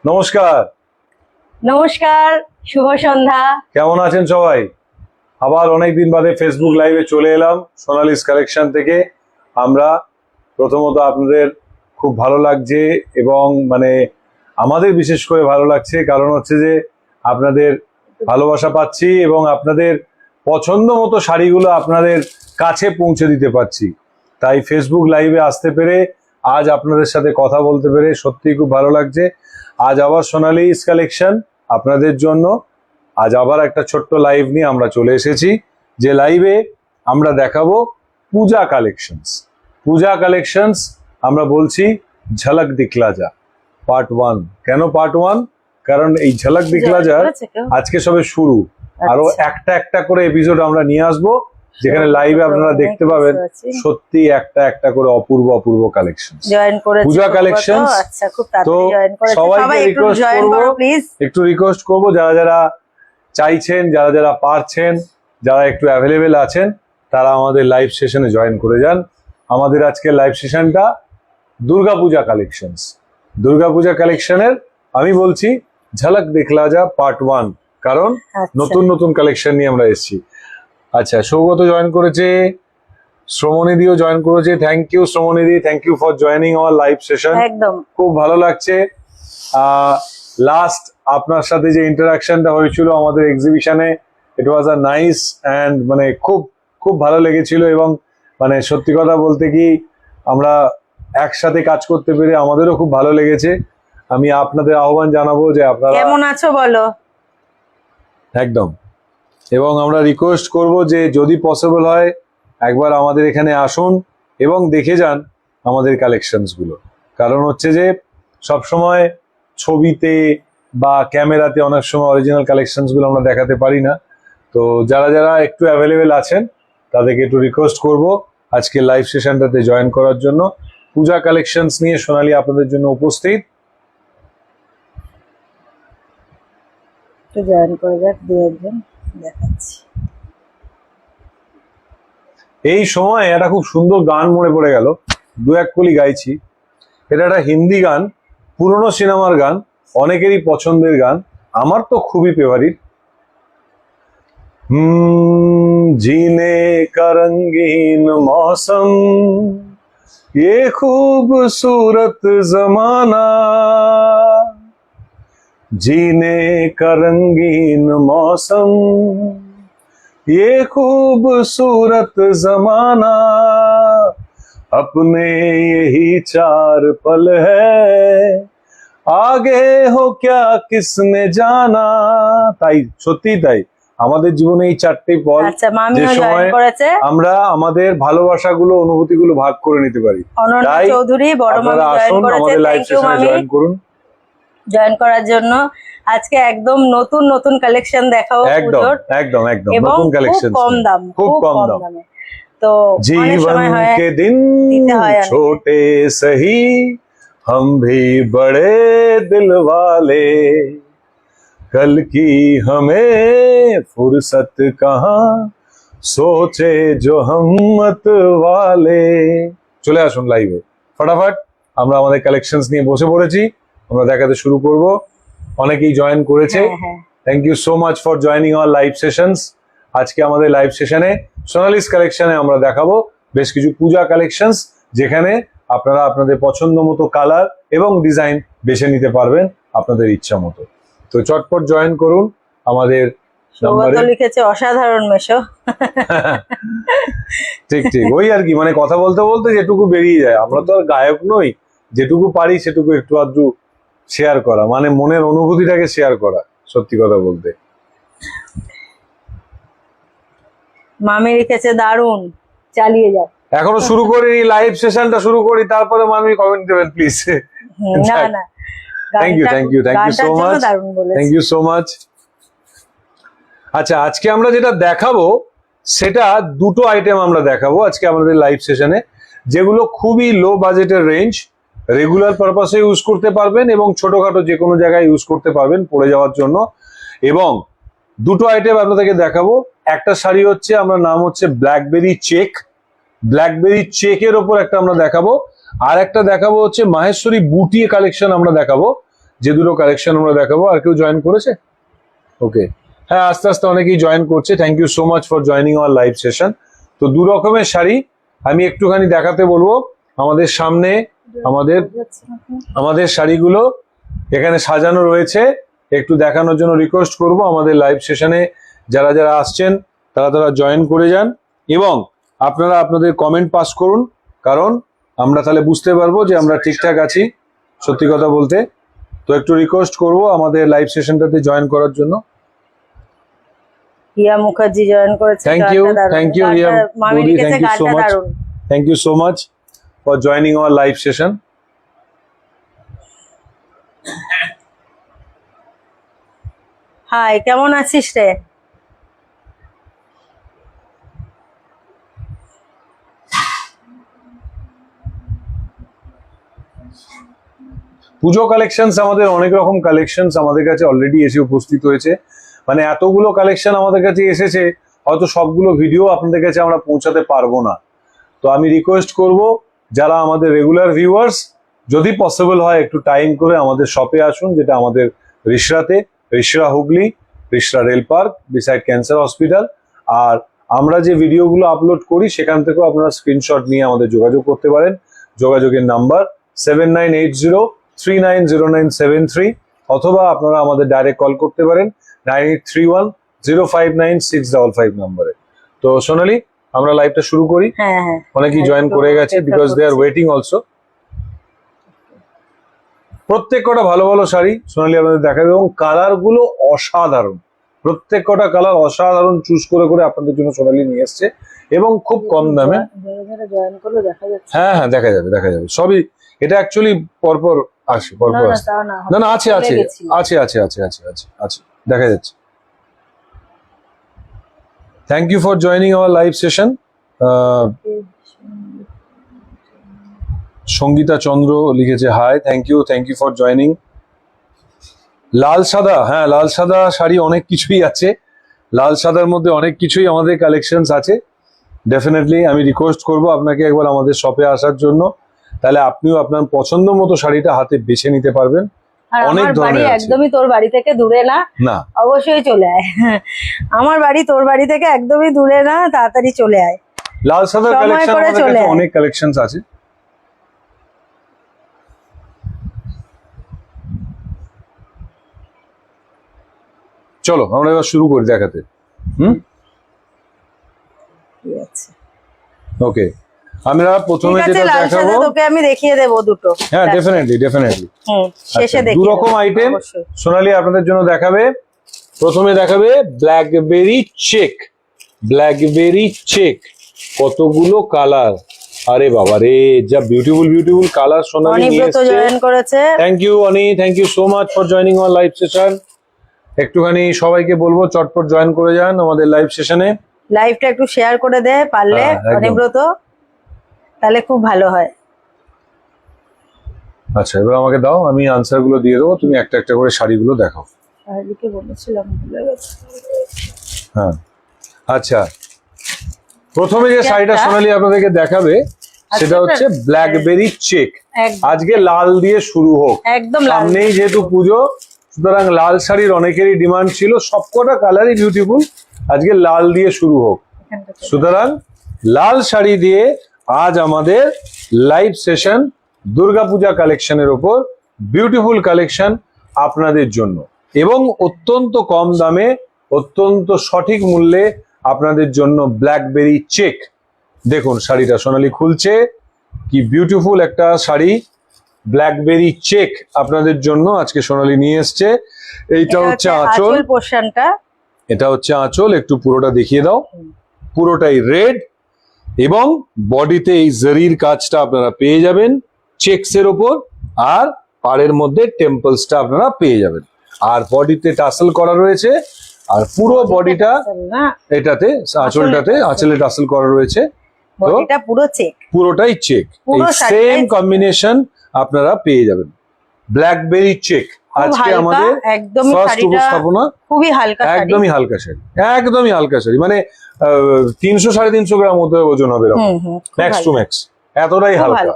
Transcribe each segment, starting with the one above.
নমস্কার। নমস্কার, শুভ সন্ধ্যা। কেমন আছেন সবাই? আবার অনেকদিন বাদে ফেসবুক লাইভে চলে এলাম সোনালিস কালেকশন থেকে। আমরা প্রথমত আপনাদের খুব ভালো লাগছে এবং আমাদের বিশেষ করে ভালো লাগছে, কারণ হচ্ছে যে আপনাদের ভালোবাসা পাচ্ছি এবং আপনাদের পছন্দ মতো শাড়িগুলো আপনাদের কাছে পৌঁছে দিতে পারছি। তাই ফেসবুক লাইভে আসতে পেরে, আজ আপনাদের সাথে কথা বলতে পেরে সত্যিই খুব ভালো লাগছে। আজ আবার সোনালিস কালেকশন আপনাদের জন্য আজ আবার একটা ছোট্ট লাইভ নিয়ে আমরা চলে এসেছি, যে লাইভে আমরা দেখাবো পূজা কালেকশনস। পূজা কালেকশনস আমরা বলছি ঝলক দিখলা যা পার্ট 1। কেন পার্ট 1? কারণ এই ঝলক দিখলা যা আজকে সবে শুরু, আরো একটা একটা করে এপিসোড আমরা নিয়ে আসবো, যেখানে লাইভে আপনারা দেখতে পাবেন সত্যি একটা একটা করে অপূর্ব অপূর্ব কালেকশন, পূজা কালেকশন। তো সবাইকে একটু রিকোয়েস্ট করবো, যারা যারা চাইছেন, যারা যারা পারছেন, যারা একটু অ্যাভেলেবেল আছেন, তারা আমাদের লাইভ সেশনে জয়েন করে যান। আমাদের আজকে লাইভ সেশনটা দুর্গাপূজা কালেকশনস। দুর্গাপূজা কালেকশনের আমি বলছি ঝলক দিখলা যা পার্ট 1, কারণ নতুন নতুন কালেকশন নিয়ে আমরা এসেছি। আচ্ছা, সৌগত জয়েন করেছে, শ্রমনিধিও জয়েন করেছে। Thank you Shramanidhi, thank you for joining our live session. একদম খুব ভালো লাগছে। লাস্ট আপনার সাথে যে ইন্টারাকশনটা হয়েছিল আমাদের এক্সিবিশনে, ইট ওয়াজ আ নাইস অ্যান্ড খুব খুব ভালো লেগেছিল। এবং সত্যি কথা বলতে কি, আমরা একসাথে কাজ করতে পেরে আমাদেরও খুব ভালো লেগেছে। আমি আপনাদের আহ্বান জানাবো যে আপনারা কেমন আছো বলো। একদম। এবং আমরা রিকোয়েস্ট করব যে যদি পসিবল হয় একবার আমাদের এখানে আসুন এবং দেখে যান আমাদের কালেকশনস গুলো। কারণ হচ্ছে যে সবসময় ছবিতে বা ক্যামেরাতে অনেক সময় অরিজিনাল কালেকশনস গুলো আমরা দেখাতে পারি না। তো যারা যারা একটু অ্যাভেলেবেল আছেন তাদেরকে একটু রিকোয়েস্ট করব আজকে লাইভ সেশনটাতে জয়েন করার জন্য। পূজা কালেকশনস নিয়ে সোনালী আপনাদের জন্য উপস্থিত। জয়েন করে যাক, দু একজন দেখাচ্ছি। এই সময় একটা খুব সুন্দর গান মনে পড়ে গেল, দু এক কলি গাইছি। এটা একটা হিন্দি গান, পুরনো সিনেমার গান, অনেকেরই পছন্দের গান, আমার তো খুবই ফেভারিট। जीने का रंगीन मौसम, ये खूबसूरत जमाना, जीने का रंगीन मौसम, ये खूबसूरत जमाना, अपने यही 4 पल है, आगे हो क्या किसने जाना। তাই সত্যি তাই, আমাদের জীবনে এই 4টি পল, যে সময় আমরা আমাদের ভালোবাসাগুলো, অনুভূতিগুলো ভাগ করে নিতে পারি। তাই আপনারা আসুন, আমাদের লাইভ সেশনে জয়েন করুন। জয়েন করার জন্য আজকে একদম নতুন নতুন কালেকশন দেখাবো। একদম একদম একদম নতুন কালেকশন, কম দাম, খুব কম দামে। তো जीवन के दिन छोटे सही, हम भी बड़े दिल वाले, कल की हमें फुर्सत कहाँ, सोचे जो हिम्मत वाले। চলে আসুন লাইভে ফটাফট। আমরা আমাদের কালেকশনস নিয়ে বসে পড়েছি, আমরা দেখাতে শুরু করব। অনেকেই জয়েন করেছে, thank you so much for joining our live sessions. আজকে আমাদের লাইভ সেশনে সোনালিস কালেকশনে আমরা দেখাবো বেশ কিছু পূজা কালেকশনস, যেখানে আপনারা আপনাদের পছন্দ মতো কালার এবং ডিজাইন বেছে নিতে পারবেন আপনাদের ইচ্ছা মতো। তো চটপট জয়েন করুন আমাদের নাম্বারে। লিখেছে অসাধারণ মেশো। ঠিক ঠিক, ওই আর কি, কথা বলতে বলতে যেটুকু বেরিয়ে যায়। আমরা তো আর গায়ক নই, যেটুকু পারি সেটুকু একটু আধটু শেয়ার করা, মনের অনুভূতিটাকে শেয়ার করা, সত্যি কথা বলতে। মামি লিখেছে দারুন, চালিয়ে যাও। এখনো শুরু করিনি, লাইভ সেশনটা শুরু করি, তারপরে মামি কমেন্ট দেবেন প্লিজ। না না, thank you thank you thank you so much, thank you so much. আচ্ছা, আজকে আমরা যেটা দেখাবো সেটা দুটো আইটেম আমরা দেখাবো আজকে আমাদের লাইভ সেশনে, যেগুলো খুবই লো বাজেটের রেঞ্জ, রেগুলার পারপাসে ইউজ করতে পারবেন এবং ছোটখাটো যে কোনো জায়গায় ইউজ করতে পারবেন পরে যাওয়ার জন্য। এবং দুটো আইটেম আপনাদেরকে দেখাবো। একটা শাড়ি হচ্ছে, আমরা নাম হচ্ছে ব্ল্যাকবেরি চেক, ব্ল্যাকবেরি চেকের ওপর একটা আমরা দেখাবো। আর একটা দেখাবো হচ্ছে মাহেশ্বরী বুটিয়ে কালেকশন আমরা দেখাবো, যে দুটো কালেকশন আমরা দেখাবো। আর কেউ জয়েন করেছে? ওকে, হ্যাঁ আস্তে আস্তে অনেকেই জয়েন করছে। Thank you so much for joining our live session. তো দু রকমের শাড়ি আমি একটুখানি দেখাতে বলবো। আমাদের সামনে আমাদের শাড়িগুলো এখানে সাজানো রয়েছে, একটু দেখানোর জন্য রিকোয়েস্ট করব। আমাদের লাইভ সেশনে যারা যারা আসছেন তারা জয়েন করে যান এবং আপনারা আপনাদের কমেন্ট পাস করুন, কারণ আমরা তাহলে বুঝতে পারবো যে আমরা ঠিকঠাক আছি, সত্যি কথা বলতে। তো একটু রিকোয়েস্ট করব আমাদের লাইভ সেশনটাতে জয়েন করার জন্য। রিয়া মুখার্জি জয়েন করেছে। থ্যাংক ইউ রিয়া বৌদি, thank you so much, thank you so much for joining our live session. Hi, কেমন আছিস রে? পুজো কালেকশনস, আমাদের অনেক রকম কালেকশনস আমাদের কাছে অলরেডি এসে উপস্থিত হয়েছে। মানে এতগুলো কালেকশন আমাদের কাছে এসেছে, হয়তো সবগুলো ভিডিও আপনাদের কাছে আমরা পৌঁছাতে পারবো না। তো আমি রিকোয়েস্ট করব যারা আমাদের রেগুলার ভিউয়ার্স, যদি পসিবল হয় একটু টাইম করে আমাদের শপে আসুন, যেটা আমাদের Rishra Hooghly, Rishra rail park beside cancer hospital. আর আমরা যে ভিডিওগুলো আপলোড করি সেখান থেকেও আপনারা স্ক্রিনশট নিয়ে আমাদের যোগাযোগ করতে পারেন। যোগাযোগের নাম্বার 7980390973, অথবা আপনারা আমাদের ডাইরেক্ট কল করতে পারেন 9831059655 নম্বরে। তো সোনালি, আমরা লাইভটা শুরু করি। হ্যাঁ হ্যাঁ, অনেকেই জয়েন করে গেছে, because they are waiting also. প্রত্যেক কটা ভালো ভালো শাড়ি সোনালি আপনাদের দেখাবে এবং কালার গুলো অসাধারণ। প্রত্যেক কটা কালার অসাধারণ চুজ করে করে আপনাদের জন্য সোনালি নিয়ে এসছে এবং খুব কম দামে। হ্যাঁ হ্যাঁ, দেখা যাবে সবই। এটা অ্যাকচুয়ালি পরপর আসে, পরপর আসে। না আছে আছে আছে আছে আছে আছে আছে আছে, দেখা যাচ্ছে। Thank you for joining our live session. Sangeeta Chandra লিখেছে hi, thank you for joining. লাল সাদা, হ্যাঁ লাল সাদা শাড়ি অনেক কিছুই আছে, লাল সাদার মধ্যে অনেক কিছুই আমাদের কালেকশনস আছে। ডেফিনেটলি আমি রিকোয়েস্ট করব আপনাকে একবার আমাদের শপে আসার জন্য, তাহলে আপনিও আপনার পছন্দ মতো শাড়িটা হাতে বেছে নিতে পারবেন। অনেক ধরনের আছে। একদমই তোর বাড়ি থেকে দূরে না, না অবশ্যই চলে আয়। আমার বাড়ি তোর বাড়ি থেকে একদমই দূরে না, তাড়াতাড়ি চলে আয়। লাল সাদার কালেকশন আমাদের কাছে অনেক কালেকশনস আছে। চলো আমরা এবার শুরু করি দেখাতে। ওকে, আমরা প্রথমে যেটা দেখাবো, তোকে আমি দেখিয়ে দেব দুটো। হ্যাঁ ডেফিনেটলি শেষে দু রকম আইটেম সোনালি আপনাদের জন্য দেখাবে। প্রথমে দেখাবে ব্ল্যাকবেরি চেক। কতগুলো কালার, আরে বাবা রে, যা বিউটিফুল কালার সোনালি নিয়ে এসেছে। জয়েন করেছে, thank you Oni, thank you so much for joining our live session. একটুখানি সবাইকে বলবো চটপট জয়েন করে যান আমাদের লাইভ সেশনে। লাইভটা একটু শেয়ার করে দে পারলে অনিব্রত, তাহলে খুব ভালো হয়। আচ্ছা, এবার আমাকে দাও, আমি আনসার গুলো দিয়ে দেবো, তুমি একটা একটা করে শাড়িগুলো দেখাও। হ্যাঁ আচ্ছা, প্রথমে যে শাড়িটা সোনালি আপনাদেরকে দেখাবে সেটা হচ্ছে ব্ল্যাকবেরি চেক। আজকে লাল দিয়ে শুরু হোক, একদম সামনেই যেহেতু পুজো, সুতরাং লাল শাড়ির অনেকেরই ডিমান্ড ছিল, সবকটা কালারই বিউটিফুল, আজকে লাল দিয়ে শুরু হোক। সুতরাং লাল শাড়ি দিয়ে আজ আমাদের লাইভ সেশন দুর্গাপূজা কালেকশনের ওপর বিউটিফুল কালেকশন আপনাদের জন্য, এবং অত্যন্ত কম দামে অত্যন্ত সঠিক মূল্যে আপনাদের জন্য ব্ল্যাকবেরি চেক। দেখুন শাড়িটা সোনালি খুলছে, কি বিউটিফুল একটা শাড়ি, ব্ল্যাকবেরি চেক আপনাদের জন্য আজকে সোনালি নিয়ে এসছে। এইটা হচ্ছে আঁচল পোরশনটা, এটা হচ্ছে আঁচল, একটু পুরোটা দেখিয়ে দাও। পুরোটাই রেড এবং বডিতে এই জরির কাজটা আপনারা পেয়ে যাবেন চেকসের ওপর, আর পাড়ের মধ্যে টেম্পলসটা আপনারা পেয়ে যাবেন, আর বডিতে টাসেল করা রয়েছে, আর পুরো বডিটা এটাতে আঁচলে টাসেল করা রয়েছে। তো পুরোটাই চেক, এই সেম কম্বিনেশন আপনারা পেয়ে যাবেন ব্ল্যাকবেরি চেক। আজকে আমাদের ফার্স্ট উপস্থাপনা, খুবই হালকা, একদমই হালকা শাড়ি, মানে 300-350 গ্রাম মতো ওজন হবে, ম্যাক্স টু ম্যাক্স, এতটাই হালকা।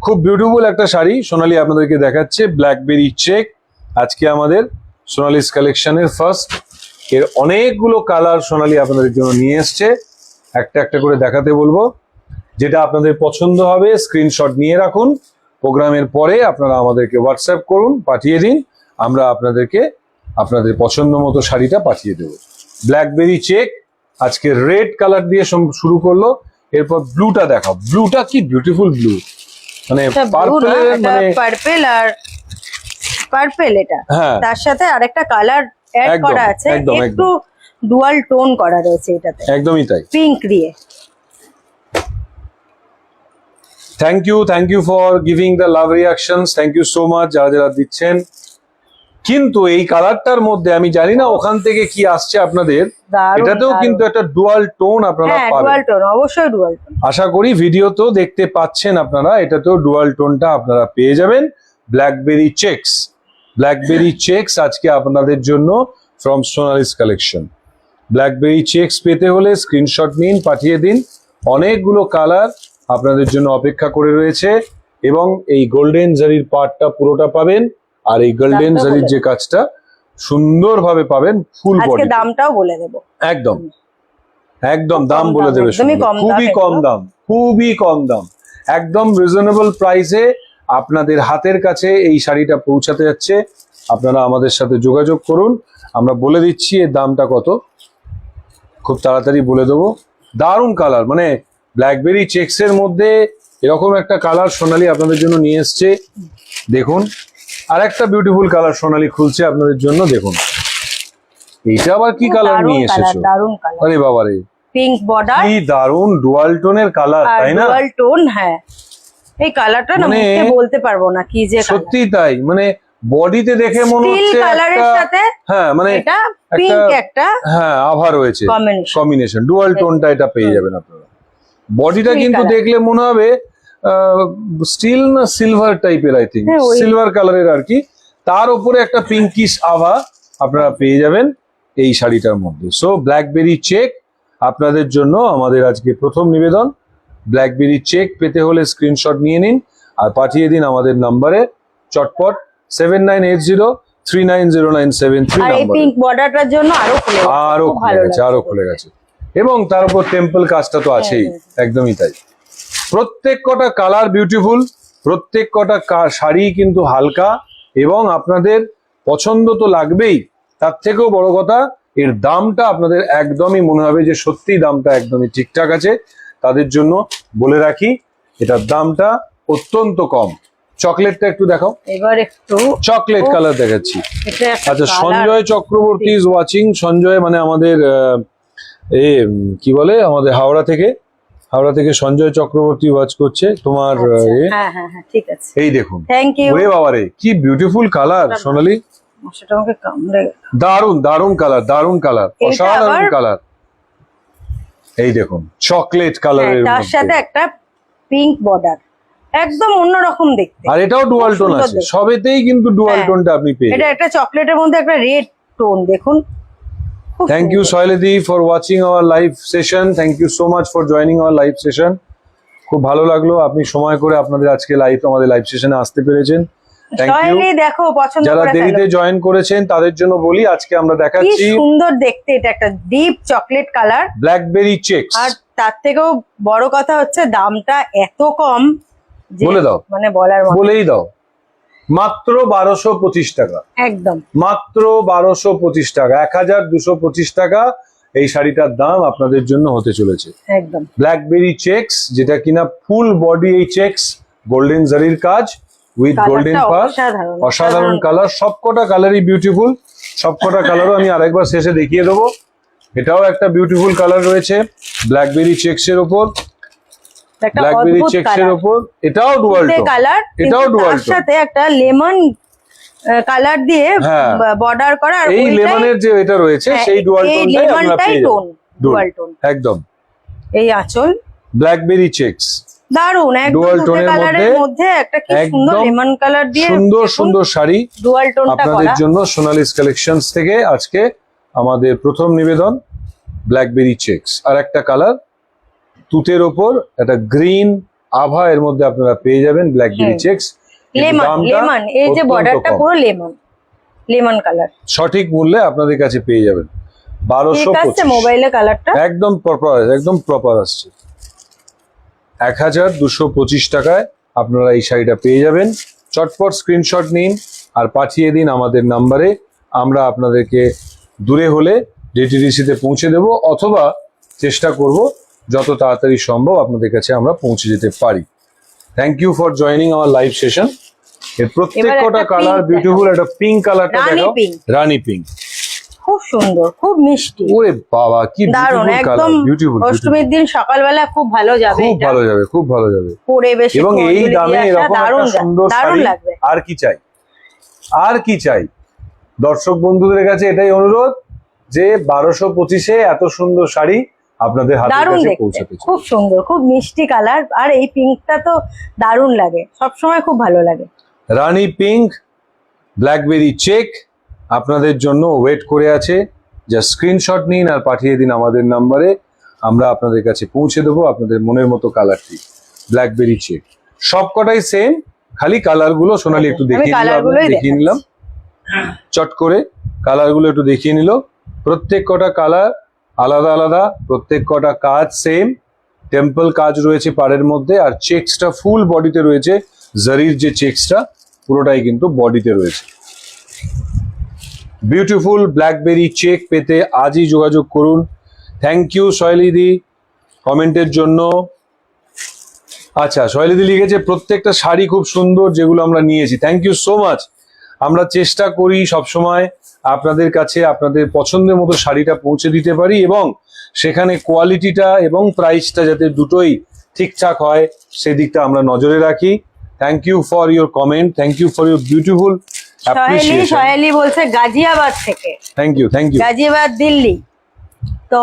খুব বিউটিফুল একটা শাড়ি সোনালি আপনাদেরকে দেখাচ্ছে, ব্ল্যাকবেরি চেক। আজকে আমাদের সোনালিস কালেকশনের ফার্স্ট। এর অনেকগুলো কালার সোনালি আপনাদের জন্য নিয়ে এসছে, একটা একটা করে দেখাতে বলবো। যেটা আপনাদের পছন্দ হবে স্ক্রিনশট নিয়ে রাখুন, প্রোগ্রামের পরে আপনারা আমাদেরকে হোয়াটসঅ্যাপ করুন, পাঠিয়ে দিন, আমরা আপনাদেরকে আপনাদের পছন্দ মতো শাড়িটা পাঠিয়ে দেবো। ব্ল্যাকবেরি চেক আজকে রেড কালার দিয়ে শুরু করলো, এরপর ব্লুটা দেখাও। ব্লুটা কি বিউটিফুল ব্লু, মানে পার্পেল, মানে পার্পেল আর পার্পেল এটা, হ্যাঁ তার সাথে আরেকটা কালার অ্যাড একদম, করা আছে, একদম, একটু ডুয়াল টোন করা রয়েছে এটাতে, একদমই তাই। পিঙ্ক দিয়ে। Thank you for giving the love reactions, thank you so much যারা যারা দিচ্ছেন। কিন্তু এই কালারটার মধ্যে আমি জানি না ওখান থেকে কি আসছে আপনাদের, দারুণ, এটাতেও দারুণ। কিন্তু একটা ডুয়াল টোন আপনারা হ্যাঁ, পাবেন। ডুয়াল টোন, অবশ্যই ডুয়াল টোন। আশা করি ভিডিওতেও দেখতে পাচ্ছেন আপনারা, এটাতেও ডুয়াল টোনটা আপনারা পেয়ে যাবেন। ব্ল্যাকবেরি চেকস, ব্ল্যাকবেরি চেকস আজকে আপনাদের জন্য from Sonali's collection. Blackberry checks পেতে হলে স্ক্রিনশট নিন, পাঠিয়ে দিন। অনেকগুলো কালার আপনাদের জন্য অপেক্ষা করে রয়েছে, এবং এই গোল্ডেন জারির পার্টটা পুরোটা পাবেন, আর এই গোল্ডেন দামটা জারির বলে যে কাজটা সুন্দরভাবে পাবেন ফুল আজকে বডি। দামটাও বলে দেবো। একদম একদম খুব দাম কম বলে দাম, দেবে, একদমই সুন্দর। কম দাম খুবই কম এগুলো। দাম, খুবই কম দাম, একদম রিজনেবল প্রাইসে আপনাদের হাতের কাছে এই শাড়িটা পৌঁছাতে যাচ্ছে। আপনারা আমাদের সাথে যোগাযোগ করুন, আমরা বলে দিচ্ছি এর দামটা কত, খুব তাড়াতাড়ি বলে দেবো। দারুণ কালার, মানে ব্ল্যাকবেরি চেকস এর মধ্যে এরকম একটা কালার সোনালি আপনাদের জন্য নিয়ে এসছে। দেখুন, আর একটা বিউটিফুল কালার সোনালি খুলছে আপনাদের জন্য, দেখুন এইটা আবার কি কালার নিয়ে এসেছো, দারুণ কালার, আরে বাবারে, পিঙ্ক বর্ডার কি দারুণ ডুয়াল টোনের কালার, আর তাই না? Dual tone. হ্যাঁ, এই কালারটা না মানে মুখে বলতে পারবো না কি যে সত্যি তাই, মানে বডিতে দেখে মনে স্টিল হচ্ছে কালারের একটা, সাথে হ্যাঁ মানে এটা পিঙ্ক একটা হ্যাঁ আভা রয়েছে, কম্বিনেশন। কম্বিনেশন ডুয়াল টোনটা এটা পেয়ে যাবেন আপনারা। বডিটা Steel কিন্তু color। দেখলে মনে হবে স্টিল না সিলভার টাইপের, আই থিঙ্ক হ্যাঁ, ওই। সিলভার কালারের আর কি, তার উপরে একটা পিঙ্কিশ আভা আপনারা পেয়ে যাবেন এই শাড়িটার মধ্যে। সো ব্ল্যাকবেরি চেক আপনাদের জন্য আমাদের আজকে প্রথম নিবেদন। ব্ল্যাকবেরি চেক পেতে হলে স্ক্রিনশট নিয়ে নিন আর পাঠিয়ে দিন আমাদের নাম্বারে, চটপট 7980390973 আর এই নাম্বারে। পিঙ্ক বর্ডারটার জন্য আরো খুলে গেছে, আরো খুব খুলে ভালো গেছে, আরো খুলে গেছে, এবং তার উপর টেম্পল কাজটা তো আছেই, একদমই তাই। প্রত্যেক কটা কালার বিউটিফুল, প্রত্যেক কটা শাড়ি কিন্তু হালকা, এবং আপনাদের পছন্দ তো লাগবেই, তার থেকেও বড় কথা এর দামটা আপনাদের একদমই মনে হবে যে সত্যি দামটা একদমই ঠিকঠাক আছে। তাদের জন্য বলে রাখি এটার দামটা অত্যন্ত কম। চকলেটটা একটু দেখাও, এবার একটু চকলেট কালার দেখাচ্ছি। এটা একটা আচ্ছা, colour। Sanjay Chakraborty is watching. Sanjay মানে আমাদের কি বলে, আমাদের হাওড়া থেকে সঞ্জয় চক্রবর্তী ওয়াচ করছে তোমার আচ্ছা, হ্যাঁ হ্যাঁ হ্যাঁ, ঠিক আছে, এই দেখুন, থ্যাংক ইউ। ওরে বাবারে কি বিউটিফুল কালার সোনালি, মশাটা আমাকে কামড়ে গেল। দারুন দারুন কালার, দারুন কালার, এটা অসাধারণ আবার- কালার। এই দেখুন চকলেট হ্যাঁ, কালারের তার সাথে একটা পিঙ্ক বর্ডার, একদম অন্যরকম দেখতে। আর এটাও ডুয়াল টোন সুন্দর আছে, দেখতে। সবেতেই কিন্তু ডুয়াল হ্যাঁ, টোনটা আপনি পেয়ে এটা একটা চকলেটের মধ্যে একটা রেড টোন, দেখুন খুব থ্যাংক ইউ সুন্দর। শৈলদি for watching our live session, thank you so much for joining our live session. খুব ভালো লাগলো আপনি সময় করে আপনাদের আজকে আমাদের লাইভ সেশনে আসতে পেরেছেন, থ্যাংক ইউ। শৈলী দেখো পছন্দ যারা করে দেরিতে ফেলো। জয়েন করেছেন তাদের জন্য বলি আজকে আমরা কি দেখাচ্ছি সুন্দর দেখতে, এটা একটা deep chocolate colour, blackberry checks. আর তার থেকেও বড় কথা হচ্ছে দামটা এত কম যে বলে দাও, মানে বলার মতো। বলেই দাও, মাত্র 1225 টাকা, একদম মাত্র 1225 টাকা, 1225 টাকা এই শাড়িটার দাম আপনাদের জন্য হতে চলেছে। একদম ব্ল্যাকবেরি চেকস, যেটা কিনা ফুল বডি এই চেকস, গোল্ডেন জারির কাজ উইথ গোল্ডেন কালারটা পার, অসাধারণ, অসাধারণ কালার, সবকটা কালারই বিউটিফুল, সবকটা কালারও আমি আরেকবার শেষে দেখিয়ে দেবো। এটাও একটা বিউটিফুল কালার রয়েছে ব্ল্যাকবেরি চেকস এর উপর, একটা ব্ল্যাকবেরি অদ্ভুত চেকস এর কালার, উপর, এটাও ডুয়াল টোন, কালার, এটাও dual তার tone। সাথে একটা লেমন কালার দিয়ে হ্যাঁ। বর্ডার করা, আর এই ওইটাই- লেমনের যে এটা রয়েছে হ্যাঁ, সেই ডুয়াল এই টোনটাই আপনারা লেমনটাই পেয়ে টোন, যাবেন, ডুয়াল টোন। একদম এই আঁচল ব্ল্যাকবেরি চেকস, দারুন, একদম Dual দুটো tone এর কালারের মধ্যে মধ্যে একটা কি সুন্দর একদম লেমন কালার দিয়ে সুন্দর সুন্দর শাড়ি ডুয়াল টোনটা আপনাদের করা। জন্য সোনালিস কালেকশনস থেকে আজকে আমাদের প্রথম নিবেদন ব্ল্যাকবেরি চেকস। আর একটা কালার তুতের ওপর একটা গ্রিন আভা এর মধ্যে আপনারা পেয়ে যাবেন ব্ল্যাকবেরি হ্যাঁ। চেকস। লেমন, লেমন, এই যে বর্ডারটা পুরো লেমন, লেমন কালার সঠিক মূল্যে আপনাদের কাছে পেয়ে যাবেন। ঠিক আছে, 1225 মোবাইলে কালারটা একদম প্রপার আসছে। 1225 টাকায় আপনারা এই শাড়িটা পেয়ে যাবেন। চটপট স্ক্রিনশট নিন আর পাঠিয়ে দিন আমাদের নাম্বারে। আমরা আপনাদেরকে দূরে হলে ডিটিডিসিতে পৌঁছে দেব, অথবা চেষ্টা করব যত তাড়াতাড়ি সম্ভব আপনাদের কাছে আমরা পৌঁছে যেতে পারি। Thank you for joining our live session. এর প্রত্যেকটা একটা কালার pink বিউটিফুল। একটা পিঙ্ক কালারটা রানী দেখো, pink। রানী পিঙ্ক। খুব সুন্দর, খুব মিষ্টি, ওরে বাবা কি দারুণ, বিউটিফুল কালার, একদম বিউটিফুল, অষ্টমীর দিন সকালবেলা খুব ভালো যাবে খুব এটা ভালো যাবে, খুব ভালো যাবে। পরে, বেশি এবং এই ফুলঝুরি দামে দিয়ে আসা, এরকম দারুণ একটা সুন্দর দারুণ শাড়ি লাগবে। আর কি চাই, আর কি চাই। দর্শক বন্ধুদের কাছে এটাই অনুরোধ যে 1225-এ এত সুন্দর শাড়ি আপনাদের হাতের দারুণ কাছে দেখতে, পৌঁছাতে চাই। খুব সুন্দর, খুব মিষ্টি কালার। আর এই পিঙ্কটা তো দারুণ লাগে, সবসময় খুব ভালো লাগে। রানী পিঙ্ক ব্ল্যাকবেরি চেক আপনাদের জন্য ওয়েট করে আছে। যা স্ক্রিনশট নিন আর পাঠিয়ে দিন আমাদের নাম্বারে, আমরা আপনাদের কাছে পৌঁছে দেবো আপনাদের মনের মতো কালারটি। ব্ল্যাকবেরি চেক সবকটাই সেম, খালি কালারগুলো সোনালি একটু আমি দেখিয়ে নিলাম, কালারগুলোই দেখিয়ে নিলাম চট করে। কালারগুলো একটু দেখিয়ে নিল। প্রত্যেক কটা কালার আলাদা আলাদা, প্রত্যেক কটা কাজ সেম। টেম্পল কাজ রয়েছে পাড়ের মধ্যে, আর চেকসটা ফুল বডিতে রয়েছে। জারির যে চেকসটা পুরোটাই কিন্তু বডিতে রয়েছে। বিউটিফুল ব্ল্যাকবেরি চেক পেতে আজই যোগাযোগ করুন। থ্যাংক ইউ সয়লিদি কমেন্টের জন্য। আচ্ছা, সয়লিদি লিখেছে প্রত্যেকটা শাড়ি খুব সুন্দর যেগুলো আমরা নিয়েছি। Thank you so much. আমরা চেষ্টা করি সবসময় আপনাদের কাছে আপনাদের পছন্দের মতো শাড়িটা পৌঁছে দিতে পারি, এবং সেখানে কোয়ালিটিটা এবং প্রাইসটা যাতে দুটোই ঠিকঠাক হয় সেদিকটা আমরা নজরে রাখি। Thank you for your comment, thank you for your beautiful appreciation. Sayali বলছে গাজিয়াবাদ থেকে। Thank you, thank you Ghaziabad, Delhi. তো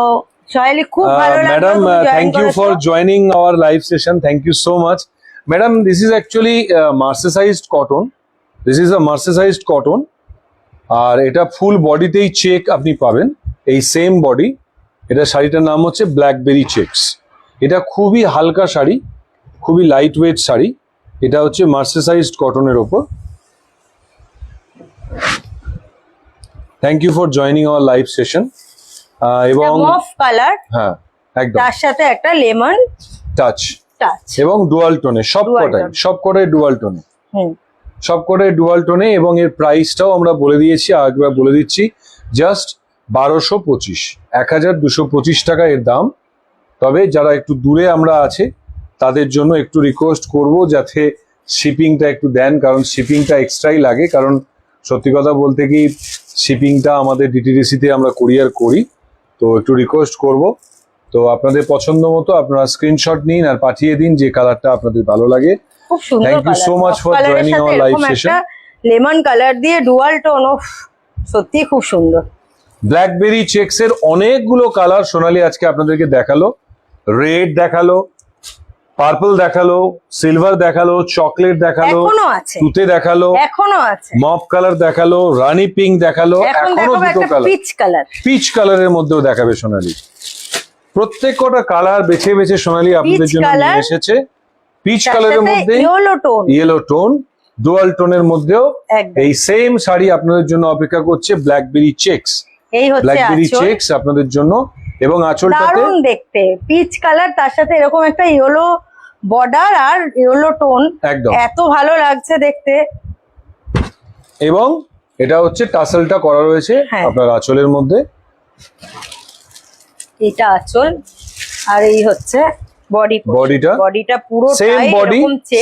সয়ালি খুব ভালো লাগলো madam, তুমি join thank you করেছো। for joining our live session. Thank you so much, madam. This is actually mercerized cotton. This is a mercerized cotton, আর এটা ফুল বডিতেই check আপনি পাবেন, এই সেম বডি। এটা শাড়িটার নাম হচ্ছে ব্ল্যাকবেরি চেকস। এটা খুবই হালকা শাড়ি, খুবই লাইট ওয়েট শাড়ি। এটা হচ্ছে মার্সেসাইজড কটনের ওপর। Thank you for joining our live session. এবং মফ কালার, হ্যাঁ একদম তার সাথে একটা লেমন টাচ টাচ। এবং ডুয়াল টোনে, Dual সবকটাই ডুয়াল টোনে, হুম, সবকটাই ডুয়াল টোনে। এবং এর প্রাইসটাও আমরা বলে দিয়েছি, আরেকবার বলে দিচ্ছি, জাস্ট 1225, 1225 টাকা এর দাম। তবে যারা একটু দূরে আমরা আছে তাদের জন্য একটু রিকোয়েস্ট করব যাতে শিপিংটা একটু দেন, কারণ শিপিংটা এক্সট্রাই লাগে। কারণ সত্যি কথা বলতে কি, শিপিংটা আমাদের ডিটিডিসিতে আমরা কুরিয়ার করি, তো একটু রিকোয়েস্ট করব। তো আপনাদের পছন্দ মতো আপনারা স্ক্রিনশট নিন আর পাঠিয়ে দিন যে কালারটা আপনাদের ভালো লাগে। খুব সুন্দর Thank you so much for joining our live session. Lemon colour দিয়ে ডুয়াল টোন, সত্যি খুব সুন্দর। ব্ল্যাকবেরি চেকস এর অনেকগুলো কালার সোনালি আজকে আপনাদেরকে দেখালো। রেড দেখালো, পার্পল দেখালো, সিলভার দেখালো, চকলেট দেখালো, এখনো আছে, তুতে দেখালো, এখনো আছে, মপ কালার দেখালো, রানী পিঙ্ক দেখালো, এখন এখনো দেখাবো দুটো একটা কালার পিচ কালার। পিচ কালারের মধ্যেও দেখাবে সোনালি। প্রত্যেক কটা কালার বেছে বেছে সোনালি আপনাদের জন্য colour, নিয়ে এসেছে। পিচ কালারের মধ্যে yellow tone, yellow tone, dual টোনের মধ্যেও একদম। এই সেম শাড়ি আপনাদের জন্য অপেক্ষা করছে। ব্ল্যাকবেরি চেকস, এই হচ্ছে ব্ল্যাকবেরি আঁচল, চেকস আপনাদের জন্য। এবং আঁচলটাতে দারুণ দেখতে, পিচ কালার, তার সাথে এরকম একটা ইয়েলো বর্ডার আর ইয়েলো টোন, একদম। এত ভালো লাগছে দেখতে। এবং এটা হচ্ছে টাসেলটা করা রয়েছে হ্যাঁ। আপনার আঁচলের মধ্যে। এটা আঁচল, আর এই হচ্ছে বডি, বডিটা পুরো সেম বডি,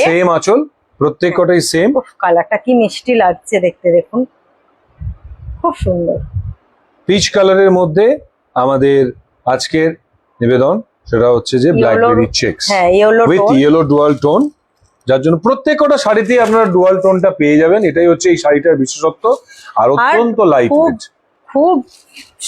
সেম আঁচল, প্রত্যেক কটাই সেম। কালারটা কি মিষ্টি লাগছে দেখতে, দেখুন খুব সুন্দর। পিচ কালারের মধ্যে আমাদের আজকের নিবেদন সেটা হচ্ছে যে ব্ল্যাকবেরি চেকস হ্যাঁ, yellow with tone, yellow dual tone, যার জন্য প্রত্যেক কটা শাড়িতেই আপনারা ডুয়াল টোনটা পেয়ে যাবেন। এটাই হচ্ছে এই শাড়িটার বিশেষত্ব। আর অত্যন্ত লাইট ওয়েট, খুব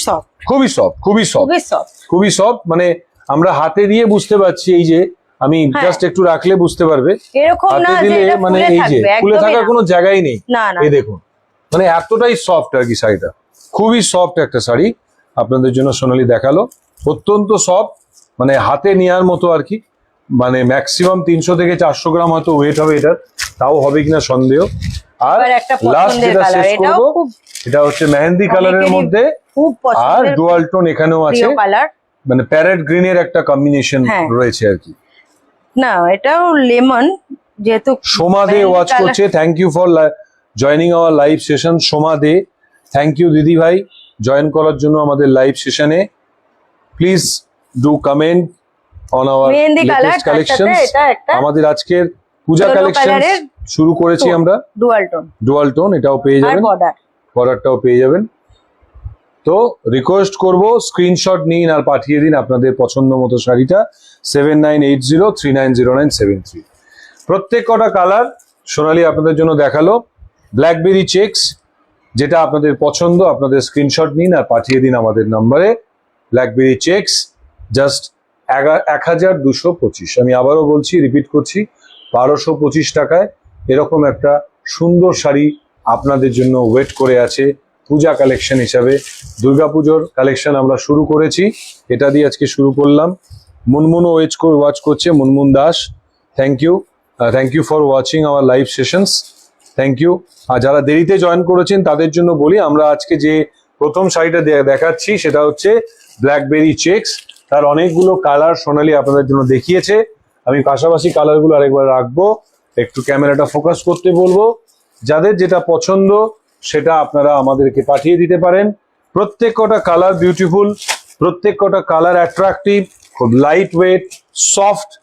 সফট, খুবই সফট, খুবই সফট, খুবই সফট, খুবই সফট। মানে আমরা হাতে দিয়ে বুঝতে পারছি, এই যে আমি জাস্ট একটু রাখলে বুঝতে পারবে, এরকম না হাতে যে দিলে এটা মানে ফুলে এই যে থাকবে, ফুলে একদমই থাকার না। কোনো জায়গাই নেই। না না, এই দেখুন, মানে এতটাই সফট আর কি শাড়িটা, খুবই সফট একটা শাড়ি আপনাদের জন্য সোনালি দেখালো। অত্যন্ত সফট, মানে হাতে নেওয়ার মতো আর কি। মানে ম্যাক্সিমাম 300 থেকে 400 গ্রাম হয়তো ওয়েট হবে এটার, তাও হবে কিনা সন্দেহ। আর এবার একটা লাস্ট পছন্দের যেটা কালার, শেষ এটাও করবো খুব এটা হচ্ছে মেহেন্দি কালারের অনেকেরই মধ্যে, খুব আর পছন্দের ডুয়াল টোন এখানেও আছে, প্রিয় কালার। মানে প্যারেট গ্রিনের একটা কম্বিনেশন হ্যাঁ। রয়েছে আর কি। না, এটাও লেমন, যেহেতু সোমা দে মেহেন্দি ওয়াচ colour- করছে, thank you for joining our live session. Soma Dey, thank you দিদি ভাই জয়েন করার জন্য আমাদের লাইভ সেশনে। Please do comment on our mehendi colour, latest collection. এটা একটা আমাদের আজকের পূজা Yellow কালেকশন colour এর শুরু করেছি tone, আমরা, ডুয়াল টোন ডুয়াল টোন, এটাও পেয়ে আর যাবেন, বর্ডার। বর্ডারটাও পেয়ে যাবেন। তো রিকোয়েস্ট করব স্ক্রিনশট নিন আর পাঠিয়ে দিন আপনাদের পছন্দ মতো শাড়িটা 7980390973। প্রত্যেক কটা কালার সোনালি আপনাদের জন্য দেখালো। ব্ল্যাকবেরি চেকস, যেটা আপনাদের পছন্দ আপনাদের স্ক্রিনশট নিন আর পাঠিয়ে দিন আমাদের নম্বরে। ব্ল্যাকবেরি চেকস জাস্ট 1225, আমি আবারও বলছি, রিপিট করছি, 1225 টাকায় এরকম একটা সুন্দর শাড়ি আপনাদের জন্য ওয়েট করে আছে পূজা কালেকশন হিসাবে। দুর্গাপুজোর কালেকশন আমরা শুরু করেছি, এটা দিয়ে আজকে শুরু করলাম। মুনমুনও ওয়াচ করছে, Munmun Das, thank you for watching our live sessions, thank you. আর যারা দেরিতে জয়েন করেছেন তাদের জন্য বলি, আমরা আজকে যে প্রথম শাড়িটা দেখাচ্ছি সেটা হচ্ছে ব্ল্যাকবেরি চেকস। তার অনেকগুলো কালার সোনালি আপনাদের জন্য দেখিয়েছে, আমি পাশাপাশি কালারগুলো আরেকবার রাখবো, একটু ক্যামেরাটা ফোকাস করতে বলবো। যাদের যেটা পছন্দ সেটা আপনারা আমাদেরকে পাঠিয়ে দিতে পারেন। প্রত্যেক কটা কালার বিউটিফুল, প্রত্যেক কটা কালার অ্যাট্রাকটিভ, খুব লাইট ওয়েট, সফট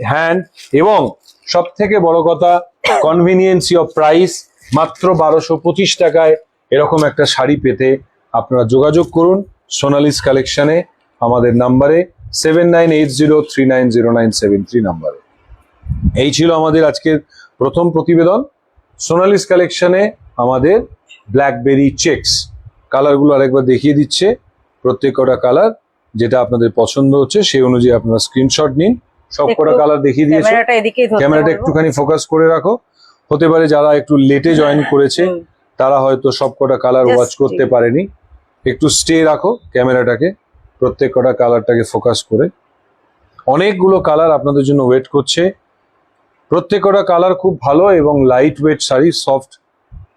হ্যান্ড এবং সব থেকে বড় কথা কনভিনিয়েন্সি অফ প্রাইস। মাত্র 1225 টাকায় এরকম একটা শাড়ি পেতে আপনারা যোগাযোগ করুন সোনালিস কালেকশনে আমাদের নাম্বারে 7980390973 নাম্বারে। এই ছিল আমাদের আজকের প্রথম প্রতিবেদন সোনালিস কালেকশনে আমাদের ব্ল্যাকবেরি চেকস। কালারগুলো আরেকবার দেখিয়ে দিচ্ছে, প্রত্যেক কটা কালার যেটা আপনাদের পছন্দ হচ্ছে সেই অনুযায়ী আপনারা স্ক্রিনশট নিন। সব কটা কালার দেখিয়ে দিয়েছে, ক্যামেরাটা এদিকেই ধরতে ক্যামেরাটা বলবো। একটুখানি ফোকাস করে রাখো। হতে পারে যারা একটু লেটে জয়েন করেছে তারা হয়তো সব কটা কালার Just ওয়াচ করতে ঠিক। পারেনি, একটু স্টে রাখো ক্যামেরাটাকে, প্রত্যেক কটা কালারটাকে ফোকাস করে। অনেকগুলো কালার আপনাদের জন্য ওয়েট করছে, প্রত্যেক কটা কালার খুব ভালো এবং লাইট ওয়েট শাড়ি, সফট,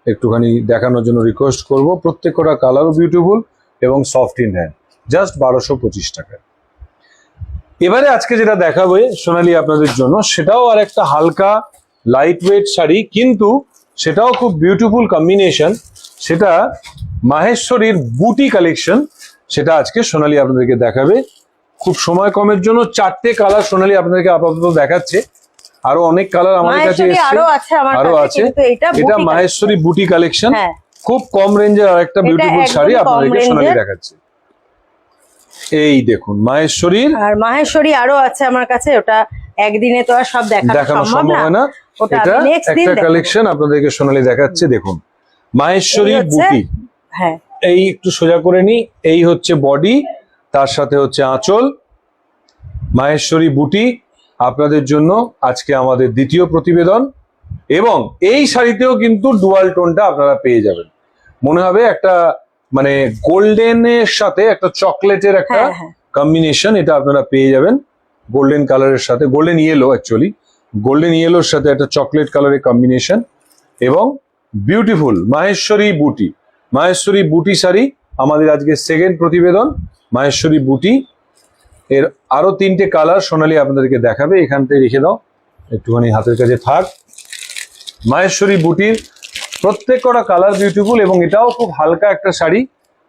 একটুখানি দেখানোর জন্য রিকোয়েস্ট করব। প্রত্যেক কটা কালারও বিউটিফুল এবং সফট ইন হ্যান্ড, জাস্ট 1225 টাকায়। এবারে আজকে যেটা দেখাবো সোনালি আপনাদের জন্য সেটাও আর একটা হালকা লাইট ওয়েট শাড়ি, কিন্তু সেটাও খুব বিউটিফুল কম্বিনেশন। সেটা মাহেশ্বরীর বুটি কালেকশন, সেটা আজকে সোনালি আপনাদেরকে দেখাবে। খুব সময় কমের জন্য 4টে কালার সোনালি আপনাদেরকে আপাতত দেখাচ্ছে, আরো অনেক কালার আমাদের কাছে মাহেশ্বরী এসেছে, আরো আছে আমার আরো কাছে, আছে। কিন্তু এটা এটা বুটি মাহেশ্বরী বুটি কালেকশন, হ্যাঁ। খুব কম রেঞ্জের আর একটা এটা বিউটিফুল একদমই শাড়ি কম আপনাদেরকে সোনালি রেঞ্জের। দেখাচ্ছে। এই দেখুন মাহেশ্বরীর, আর মাহেশ্বরী আরো আছে আমার কাছে, ওটা একদিনে তো আর সব দেখানো দেখানো সম্ভব হয় না। ওটা এটা আমি নেক্সট দিন একটা দেখাবো। কালেকশন আপনাদেরকে সোনালি দেখাচ্ছে, দেখুন মাহেশ্বরী এই হচ্ছে- বুটি। হ্যাঁ, এই একটু সোজা করে নি, এই হচ্ছে বডি, তার সাথে হচ্ছে আঁচল। মাহেশ্বরী বুটি আপনাদের জন্য আজকে আমাদের দ্বিতীয় প্রতিবেদন, এবং এই শাড়িতেও কিন্তু ডুয়াল টোনটা আপনারা পেয়ে যাবেন। মনে হবে একটা মানে গোল্ডেনের সাথে একটা চকলেটের একটা হ্যাঁ, হ্যাঁ। কম্বিনেশন, এটা আপনারা পেয়ে যাবেন গোল্ডেন কালারের সাথে, গোল্ডেন ইয়েলো অ্যাকচুয়ালি, গোল্ডেন ইয়েলোর সাথে একটা চকলেট কালারের কম্বিনেশন এবং বিউটিফুল মাহেশ্বরী বুটি। মাহেশ্বরী বুটি শাড়ি আমাদের আজকে সেকেন্ড প্রতিবেদন, মাহেশ্বরী বুটি। এর আরো 3টে কালার সোনালি আপনাদেরকে দেখাবে, এখান থেকে রেখে দাও, একটুখানি হাতের কাছে থাক। মাহেশ্বরী বুটির প্রত্যেক কটা কালার বিউটিফুল এবং এটাও খুব হালকা একটা শাড়ি।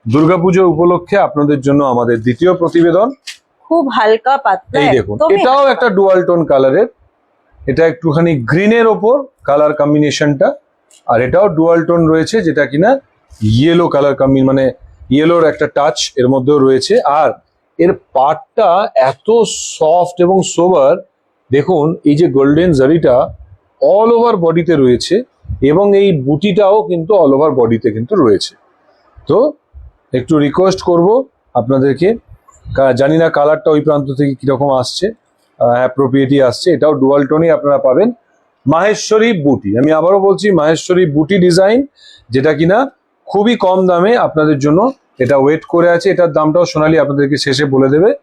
দুর্গাপুজো উপলক্ষে আপনাদের জন্য আমাদের দ্বিতীয় প্রতিবেদন। খুব হালকা পাতলা, এই দেখুন, একদমই এটাও হালকা। একটা ডুয়াল টোন কালারের, এটা একটুখানি গ্রিনের ওপর কালার কম্বিনেশনটা, আর এটাও ডুয়াল টোন রয়েছে, যেটা কিনা ইয়েলো কালার মানে ইয়েলোর একটা টাচ এর মধ্যেও রয়েছে। আর এর পাটটা এত সফট এবং সোবার, দেখুন এই যে গোল্ডেন জারিটা অল ওভার বডিতে রয়েছে এবং এই বুটিটাও কিন্তু অল ওভার বডিতে কিন্তু রয়েছে। তো একটু রিকোয়েস্ট করব আপনাদেরকে, জানি না কালারটা ওই প্রান্ত থেকে কিরকম আসছে, অ্যাপ্রোপ্রিয়েটই আসছে। এটাও ডুয়াল টোনই আপনারা পাবেন। মাহেশ্বরী বুটি, আমি আবারও বলছি মাহেশ্বরী বুটি ডিজাইন, যেটা কিনা খুবই কম দামে আপনাদের জন্য এটা ওয়েট করে আছে। এটার দামটাও সোনালি আপনাদেরকে শেষে বলে দেবে,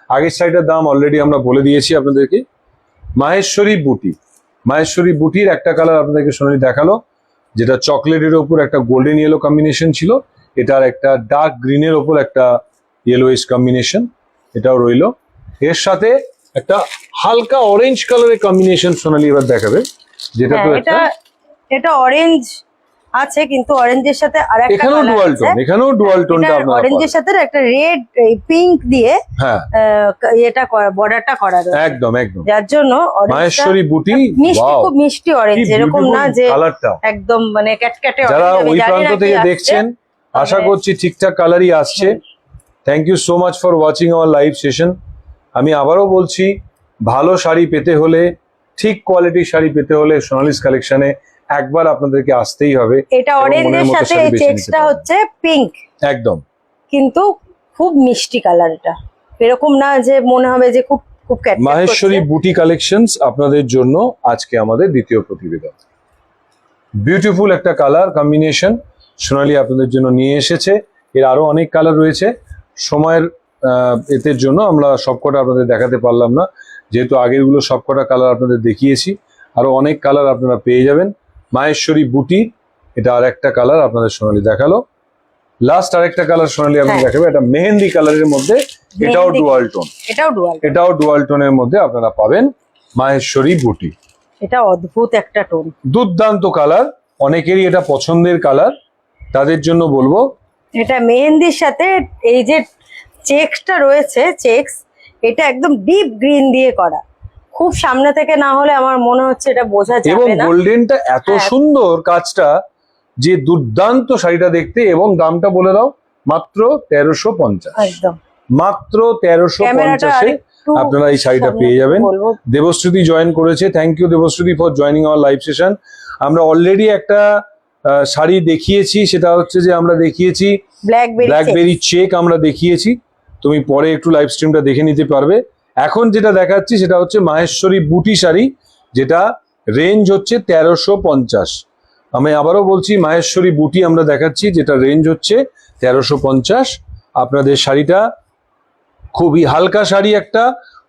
আগের শাড়িটার দাম অলরেডি আমরা বলে দিয়েছি আপনাদেরকে। মাহেশ্বরী বুটি, মাহেশ্বরী বুটির একটা কালার আপনাদেরকে সোনালি দেখালো, যেটা চকলেটের ওপর একটা গোল্ডেন ইয়েলো কম্বিনেশন ছিল, এটার একটা ডার্ক গ্রিনের ওপর একটা ইয়েলোইশ কম্বিনেশন, এটাও রইলো। এর সাথে একটা হালকা অরেঞ্জ কালারের কম্বিনেশন সোনালি এবার দেখাবে, যেটা তো হ্যাঁ, একটা এটা অরেঞ্জ আছে, কিন্তু অরেঞ্জের সাথে আরেকটা এখানেও কালার ডুয়াল আছে। টোন, এখানেও ডুয়াল টোনটা আপনারা অরেঞ্জের পাবেন। সাথে একটা রেড পিঙ্ক দিয়ে হ্যাঁ এটা বর্ডারটা করা রয়েছে, একদম একদম যার জন্য orange টা মাহেশ্বরী বুটি, মিষ্টি, ওয়াও খুব মিষ্টি অরেঞ্জ, কি এরকম না beautiful যে কালারটা। একদম মানে ক্যাটক্যাটে যারা orange, আমি ওই জানি প্রান্ত না কি থেকে আসছে। দেখছেন, আশা তবে- করছি ঠিকঠাক কালারই আসছে। Thank you so much for watching our live session. আমি আবারও বলছি, ভালো শাড়ি পেতে হলে, ঠিক কোয়ালিটির শাড়ি পেতে হলে সোনালিস কালেকশনে একবার আপনাদেরকে আসতেই হবে। এটা এবং অরেঞ্জের মনের মতো সাথে শাড়ি এই বেছে নিতে চেকসটা পারবেন। হচ্ছে পিঙ্ক, একদম কিন্তু খুব মিষ্টি কালার। এটা এরকম না যে মনে হবে যে খুব খুব ক্যাটক্যাট মাহেশ্বরী বুটি কালেকশনস আপনাদের জন্য আজকে আমাদের দ্বিতীয় প্রতিবেদন। বিউটিফুল একটা কালার কম্বিনেশন সোনালি আপনাদের জন্য নিয়ে এসেছে। এর আরো অনেক কালার রয়েছে, সময়ের এতের জন্য আমরা সবকটা আপনাদের দেখাতে পারলাম না, যেহেতু আগেরগুলো সবকটা কালার আপনাদের দেখিয়েছি। আরো অনেক কালার আপনারা পেয়ে যাবেন। মাহেশ্বরী বুটি, এটা আর একটা কালার আপনাদের সোনালি দেখালো। লাস্ট আরেকটা কালার সোনালি আপনি হ্যাঁ। দেখাবে, এটা মেহেন্দি কালারের মধ্যে, এটাও মেহেন্দি। ডুয়াল টোন, এটাও ডুয়াল, এটাও ডুয়াল টোনের মধ্যে আপনারা পাবেন মাহেশ্বরী বুটি। এটা অদ্ভুত একটা টোন। দুর্দান্ত কালার, অনেকেরই এটা পছন্দের কালার, তাদের জন্য বলবো এটা মেহেন্দির সাথে এই যে চেকসটা রয়েছে, চেকস এটা একদম ডিপ গ্রিন দিয়ে করা, খুব সামনে থেকে না হলে আমার মনে হচ্ছে এটা বোঝা এবং যাবে না। গোল্ডেনটা এত হ্যাঁ। সুন্দর কাজটা, যে দুর্দান্ত শাড়িটা দেখতে। এবং দামটা বলে দাও, মাত্র 1350, একদম মাত্র ক্যামেরাটা 1350-এ আরেকটু আপনারা এই শাড়িটা সামনে পেয়ে যাবেন। বলবো। দেবশ্রুতি জয়েন করেছে, thank you Debashruti for joining our live session. আমরা অলরেডি একটা শাড়ি দেখিয়েছি, সেটা হচ্ছে যে আমরা দেখিয়েছি ব্ল্যাকবেরি চেক, আমরা দেখিয়েছি। তুমি পরে একটু লাইভ স্ট্রিমটা দেখে নিতে পারবে। এখন যেটা দেখাচ্ছি সেটা হচ্ছে মাহেশ্বরী বুটি শাড়ি, যেটা রেঞ্জ হচ্ছে 1350। আমি আবারও বলছি, মাহেশ্বরী বুটি আমরা দেখাচ্ছি, যেটা রেঞ্জ হচ্ছে 1350। আপনাদের শাড়িটা খুবই হালকা শাড়ি, একটা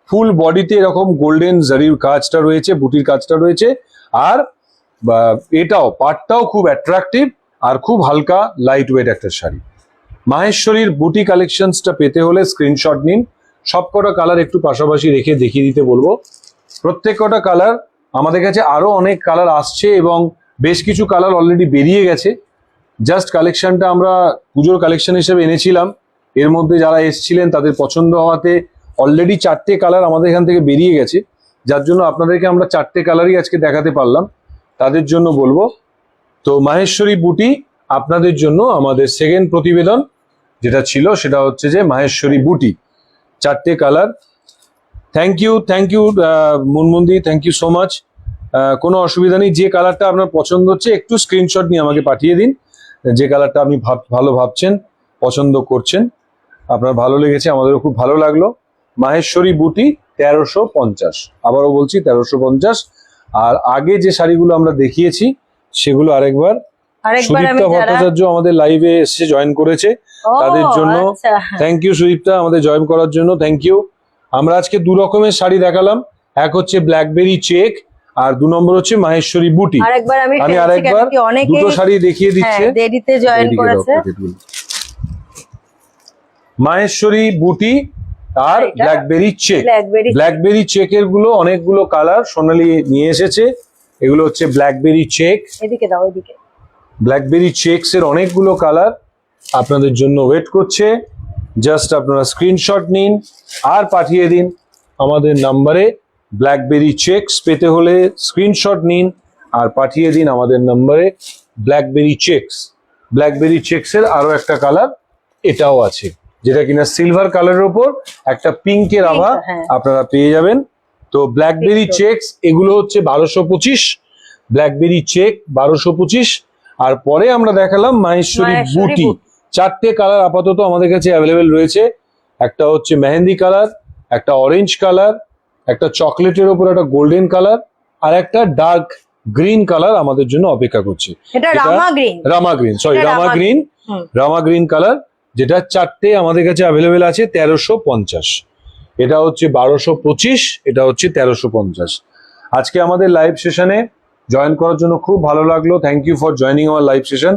ফুল বডিতে এরকম গোল্ডেন জারির কাজটা রয়েছে, বুটির কাজটা রয়েছে। আর এটাও পাটটাও খুব অ্যাট্রাকটিভ আর খুব হালকা লাইট ওয়েট একটা শাড়ি। মাহেশ্বরীর বুটি কালেকশনসটা পেতে হলে স্ক্রিনশট নিন। সবকটা কালার একটু পাশাপাশি রেখে দেখিয়ে দিতে বলবো। প্রত্যেকটা কালার আমাদের কাছে আরো অনেক কালার আসছে এবং বেশ কিছু কালার অলরেডি বেরিয়ে গেছে। জাস্ট কালেকশনটা আমরা পুজোর কালেকশন হিসেবে এনেছিলাম, এর মধ্যে যারা এসছিলেন তাদের পছন্দ হওয়াতে অলরেডি 4টে কালার আমাদের এখান থেকে বেরিয়ে গেছে, যার জন্য আপনাদেরকে আমরা 4টে কালারই আজকে দেখাতে পারলাম। তাদের জন্য বলবো, তো মাহেশ্বরী বুটি আপনাদের জন্য আমাদের সেকেন্ড প্রতিবেদন যেটা ছিল, সেটা হচ্ছে যে মাহেশ্বরী বুটি 4টে কালার। থ্যাংক ইউ মুনমুন্দি, থ্যাংক ইউ সো মাচ। কোনো অসুবিধা নেই, যে কালারটা আপনার পছন্দ হচ্ছে একটু স্ক্রিনশট নিয়ে আমাকে পাঠিয়ে দিন, যে কালারটা আপনি ভালো ভাবছেন, পছন্দ করছেন, আপনার ভালো লেগেছে, আমাদেরও খুব ভালো লাগলো। মাহেশ্বরী বুটি 1350, আবারও বলছি 1350। আর আগে যে শাড়িগুলো আমরা দেখিয়েছি সেগুলো আরেকবার, আমি সুদীপ্তা ভট্টাচার্য আমাদের লাইভে এসে জয়েন করেছে, তাদের জন্য থ্যাংক ইউ সুদীপ্তা, আমাদের জয়েন করার জন্য থ্যাংক ইউ। আমরা আজকে দু রকমের শাড়ি দেখালাম, এক হচ্ছে ব্ল্যাকবেরি চেক আর 2 নম্বর হচ্ছে মাহেশ্বরী বুটি। আমি আরেকবার দুটো শাড়ি দেখিয়ে দিচ্ছে, দেরিতে জয়েন করেছে। মাহেশ্বরী বুটি আর ব্ল্যাকবেরি চেক। ব্ল্যাকবেরি চেকের গুলো অনেকগুলো কালার সোনালি নিয়ে এসেছে। এগুলো হচ্ছে ব্ল্যাকবেরি চেক, এদিকে দাও, এদিকে। ব্ল্যাকবেরি চেকস এর অনেকগুলো কালার আপনাদের জন্য ওয়েট করছে। জাস্ট আপনারা স্ক্রিনশট নিন আর পাঠিয়ে দিন আমাদের নাম্বারে। ব্ল্যাকবেরি চেকস পেতে হলে স্ক্রিনশট নিন আর পাঠিয়ে দিন আমাদের নাম্বারে ব্ল্যাকবেরি চেকস। ব্ল্যাকবেরি চেকস এর আরো একটা কালার এটাও আছে, যেটা কিনা সিলভার কালারের উপর একটা পিঙ্কের আভা আপনারা পেয়ে যাবেন। তো ব্ল্যাকবেরি চেকস এগুলো হচ্ছে 1225, ব্ল্যাকবেরি চেক 1225। আর পরে আমরা দেখালাম মাহেশ্বরী বুটি, 4টে কালার আপাতত আমাদের কাছে অ্যাভেলেবেল রয়েছে। একটা হচ্ছে মেহেন্দি কালার, একটা অরেঞ্জ কালার, একটা চকলেটের ওপর একটা গোল্ডেন কালার, আর একটা ডার্ক গ্রিন কালার আমাদের জন্য অপেক্ষা করছে। রামা গ্রিন কালার, যেটা 4টে আমাদের কাছে অ্যাভেলেবেল আছে 1350। এটা হচ্ছে 1225, এটা হচ্ছে 1350। আজকে আমাদের লাইভ সেশনে জয়েন করার জন্য খুব ভালো লাগলো। Thank you for joining our live session.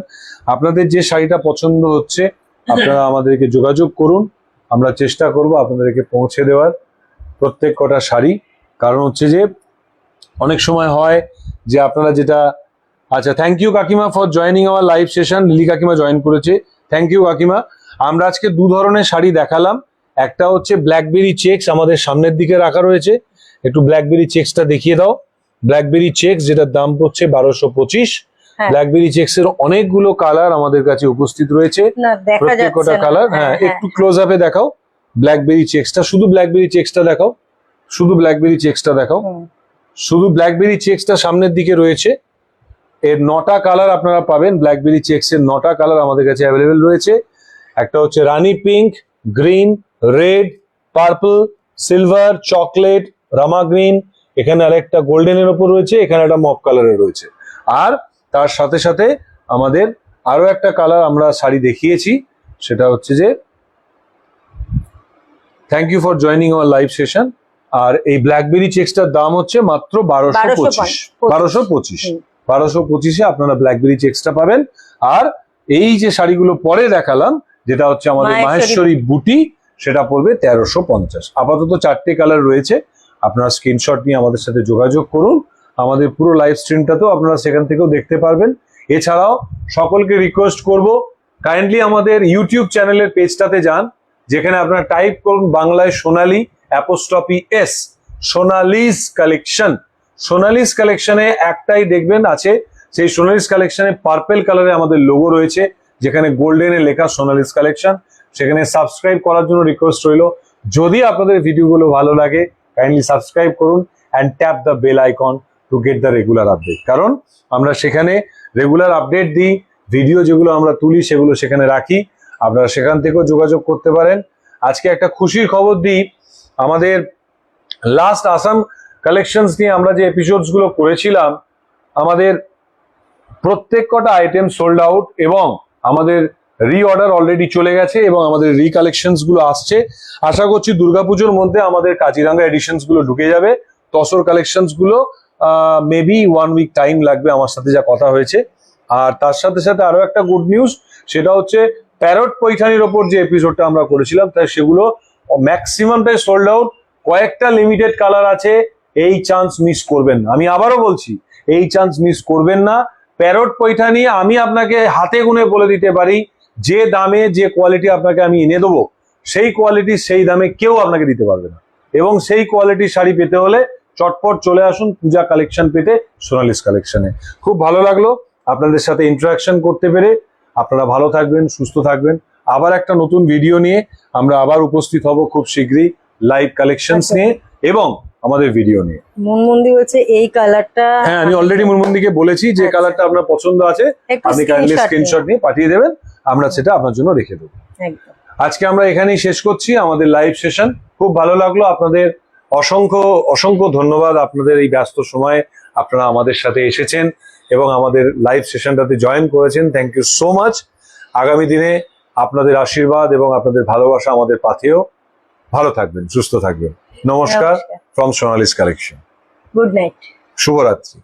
আপনাদের যে শাড়িটা পছন্দ হচ্ছে আপনারা আমাদেরকে যোগাযোগ করুন, আমরা চেষ্টা করব আপনাদেরকে পৌঁছে দেওয়ার প্রত্যেক কটা শাড়ি। কারণ হচ্ছে যে অনেক সময় হয় যে আপনারা যেটা, আচ্ছা থ্যাংক ইউ কাকিমা for joining our live session. Lily কাকিমা জয়েন করেছে, থ্যাংক ইউ কাকিমা। আমরা আজকে দু ধরনের শাড়ি দেখালাম, একটা হচ্ছে ব্ল্যাকবেরি চেকস আমাদের সামনের দিকে রাখা রয়েছে, একটু ব্ল্যাকবেরি চেকসটা দেখিয়ে দাও। ব্ল্যাকবেরি চেকস যেটার দাম পড়ছে 1225। হ্যাঁ। ব্ল্যাকবেরি চেকস এর অনেকগুলো কালার আমাদের কাছে উপস্থিত রয়েছে, না দেখা প্রত্যেক যাচ্ছে কটা না। কালার। হ্যাঁ একটু ক্লোজ আপে দেখাও ব্ল্যাকবেরি চেকসটা, শুধু ব্ল্যাকবেরি চেকসটা দেখাও, শুধু ব্ল্যাকবেরি চেকসটা দেখাও, শুধু ব্ল্যাকবেরি চেকসটা সামনের দিকে রয়েছে। এর 9টা কালার আপনারা পাবেন, ব্ল্যাকবেরি চেকস এর 9টা কালার আমাদের কাছে অ্যাভেলেবেল রয়েছে। একটা হচ্ছে Rani pink, green, red, purple, silver, chocolate, Rama green, এখানে আরেকটা গোল্ডেনের ওপর রয়েছে, এখানে একটা মপ কালারের রয়েছে। আর তার সাথে সাথে আমাদের আরো একটা কালার আমরা শাড়ি দেখিয়েছি, সেটা হচ্ছে যে thank you for joining our live session. আর এই ব্ল্যাকবেরি চেকসটার দাম হচ্ছে মাত্র 1225। 1225 আপনারা ব্ল্যাকবেরি চেকসটা পাবেন। আর এই যে শাড়িগুলো পরে দেখালাম যেটা হচ্ছে আমাদের মাহেশ্বরী বুটি, সেটা পড়বে 1350। আপাতত 4টে কালার রয়েছে, আপনারা স্ক্রিনশট নিয়ে আমাদের সাথে যোগাযোগ করুন। আমাদের পুরো লাইভ স্ট্রিমটাতেও আপনারা সেখান থেকেও দেখতে পারবেন। এছাড়াও সকলকে রিকোয়েস্ট করব, কাইন্ডলি আমাদের ইউটিউব চ্যানেলের পেজটাতে যান, যেখানে আপনারা টাইপ করুন বাংলায় Sonali apostrophe S, Sonali's collection. Sonali's কালেকশনে একটাই দেখবেন আছে, সেই সোনালিস কালেকশনে পার্পেল কালারে আমাদের লোগো রয়েছে, যেখানে গোল্ডেনে লেখা সোনালিস কালেকশন। সেখানে সাবস্ক্রাইব করার জন্য রিকোয়েস্ট রইল। যদি আপনাদের ভিডিওগুলো ভালো লাগে কাইন্ডলি সাবস্ক্রাইব করুন and tap the bell icon to get the regular update. কারণ আমরা সেখানে রেগুলার আপডেট দিই, ভিডিও যেগুলো আমরা তুলি সেগুলো সেখানে রাখি, আপনারা সেখান থেকেও যোগাযোগ করতে পারেন। আজকে একটা খুশির খবর দিই, আমাদের লাস্ট আসাম কালেকশনস নিয়ে আমরা যে এপিসোডস গুলো করেছিলাম, আমাদের প্রত্যেক কটা আইটেম সোল্ড আউট এবং আমাদের রিঅর্ডার অলরেডি চলে গেছে এবং আমাদের রিকালেকশনস গুলো আসছে। আশা করছি দুর্গাপুজোর মধ্যে আমাদের কাজিরাঙ্গা এডিশনস গুলো ঢুকে যাবে। তসর কালেকশনস গুলো মেবি 1 উইক টাইম লাগবে, আমার সাথে যা কথা হয়েছে। আর তার সাথে সাথে আরো একটা গুড নিউজ, সেটা হচ্ছে প্যারট পৈঠানির ওপর যে এপিসোডটা আমরা করেছিলাম তাই সেগুলো ম্যাক্সিমামটাই সোল্ড আউট। কয়েকটা লিমিটেড কালার আছে, এই চান্স মিস করবেন না। আমি আবারও বলছি, এই চান্স মিস করবেন না। প্যারট পৈঠানি আমি আপনাকে হাতে গুনে বলে দিতে পারি, যে দামে যে কোয়ালিটি আপনাকে আমি এনে দেবো, সেই কোয়ালিটি সেই দামে কেউ আপনাকে দিতে পারবে না। এবং সেই কোয়ালিটির শাড়ি পেতে হলে চটপট চলে আসুন পূজা কালেকশন পেতে সোনালিস কালেকশনে। খুব ভালো লাগলো আপনাদের সাথে ইন্টারাকশন করতে পেরে। আপনারা ভালো থাকবেন, সুস্থ থাকবেন। আবার একটা নতুন ভিডিও নিয়ে আমরা আবার উপস্থিত হব খুব শীঘ্রই, লাইভ কালেকশনস নিয়ে এবং আমাদের ভিডিও নিয়ে। মুনমুন্দি হচ্ছে এই কালারটা। হ্যাঁ আমি অলরেডি মুনমুন্দিকে বলেছি যে কালারটা আপনার পছন্দ আছে আপনি কাইন্ডলি স্ক্রিনশট নিয়ে পাঠিয়ে দেবেন, আমরা সেটা আপনার জন্য রেখে দেবো। একদম। আজকে আমরা এখানেই শেষ করছি আমাদের লাইভ সেশন। খুব ভালো লাগলো, আপনাদের অসংখ্য অসংখ্য ধন্যবাদ। আপনাদের এই ব্যস্ত সময়ে আপনারা আমাদের সাথে এসেছেন এবং আমাদের লাইভ সেশনটাতে জয়েন করেছেন, থ্যাংক ইউ সো মাচ। আগামী দিনে আপনাদের আশীর্বাদ এবং আপনাদের ভালোবাসা আমাদের পাথেও। ভালো থাকবেন, সুস্থ থাকবেন। নমস্কার from Sonali's collection. Good night, শুভরাত্রি।